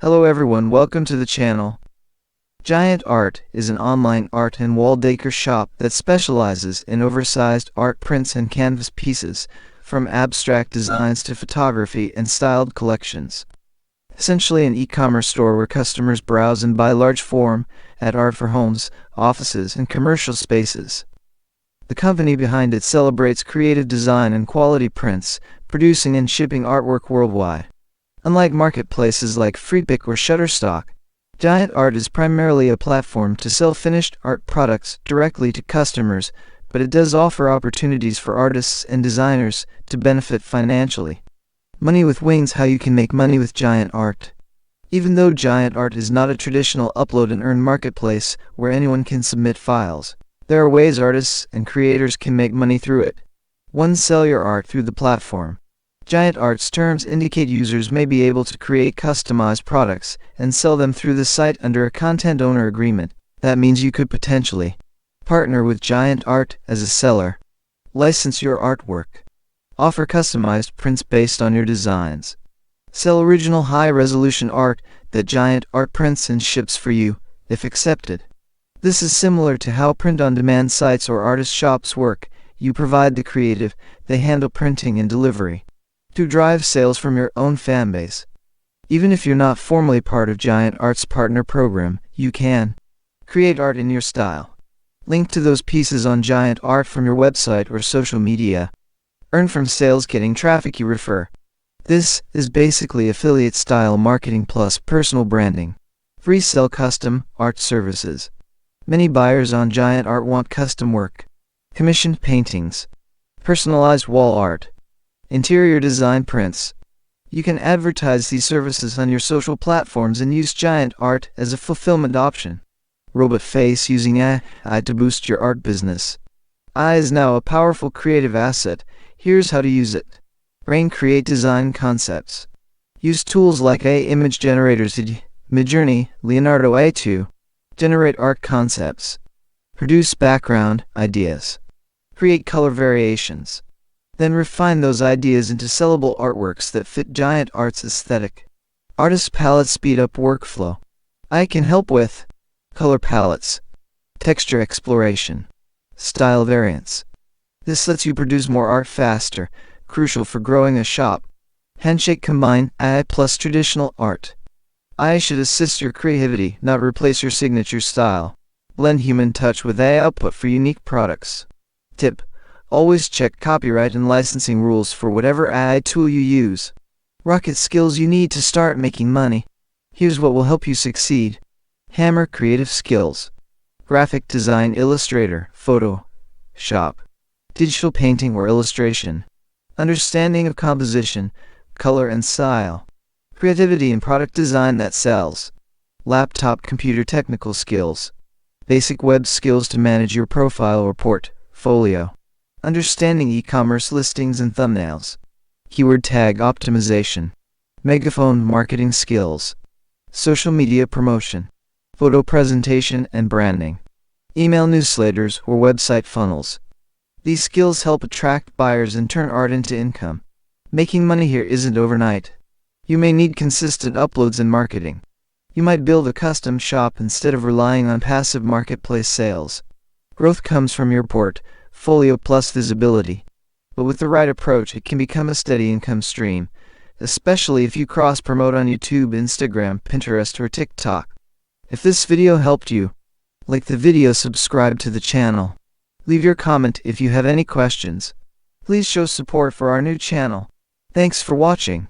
Hello everyone, welcome to the channel. Giant Art is an online art and wall decor shop that specializes in oversized art prints and canvas pieces, from abstract designs to photography and styled collections. Essentially an e-commerce store where customers browse and buy large format art for homes, offices, and commercial spaces. The company behind it celebrates creative design and quality prints, producing and shipping artwork worldwide. Unlike marketplaces like Freepik or Shutterstock, Giant Art is primarily a platform to sell finished art products directly to customers, but it does offer opportunities for artists and designers to benefit financially. Money with Wings: how you can make money with Giant Art. Even though Giant Art is not a traditional upload and earn marketplace where anyone can submit files, there are ways artists and creators can make money through it. 1. Sell your art through the platform. Giant Art's terms indicate users may be able to create customized products and sell them through the site under a content owner agreement. That means you could potentially partner with Giant Art as a seller, license your artwork, offer customized prints based on your designs, sell original high-resolution art that Giant Art prints and ships for you, if accepted. This is similar to how print-on-demand sites or artist shops work. You provide the creative, they handle printing and delivery. To drive sales from your own fanbase. Even if you're not formally part of Giant Art's partner program, you can create art in your style. Link to those pieces on Giant Art from your website or social media. Earn from sales getting traffic you refer. This is basically affiliate-style marketing plus personal branding. Free sell custom art services. Many buyers on Giant Art want custom work, commissioned paintings, personalized wall art, interior design prints. You can advertise these services on your social platforms and use Giant Art as a fulfillment option. Robot face: using AI to boost your art business. AI is now a powerful creative asset. Here's how to use it. Brain: create design concepts. Use tools like AI image generators, Midjourney, Leonardo A2. Generate art concepts. Produce background ideas. Create color variations. Then refine those ideas into sellable artworks that fit Giant Art's aesthetic. Artist palette: speed up workflow. I can help with color palettes, texture exploration, style variants. This lets you produce more art faster, crucial for growing a shop. Handshake: combine AI plus traditional art. AI should assist your creativity, not replace your signature style. Blend human touch with AI output for unique products. Tip: always check copyright and licensing rules for whatever AI tool you use. Rocket skills you need to start making money. Here's what will help you succeed. Hammer: creative skills. Graphic design, Illustrator, Photoshop, digital painting or illustration. Understanding of composition, color and style. Creativity in product design that sells. Laptop computer technical skills. Basic web skills to manage your profile or portfolio. Understanding e-commerce listings and thumbnails. Keyword tag optimization. Megaphone marketing skills. Social media promotion. Photo presentation and branding. Email newsletters or website funnels. These skills help attract buyers and turn art into income. Making money here isn't overnight. You may need consistent uploads and marketing. You might build a custom shop instead of relying on passive marketplace sales. Growth comes from your portfolio plus visibility. But with the right approach, it can become a steady income stream, especially if you cross-promote on YouTube, Instagram, Pinterest, or TikTok. If this video helped you, like the video, subscribe to the channel. Leave your comment if you have any questions. Please show support for our new channel. Thanks for watching.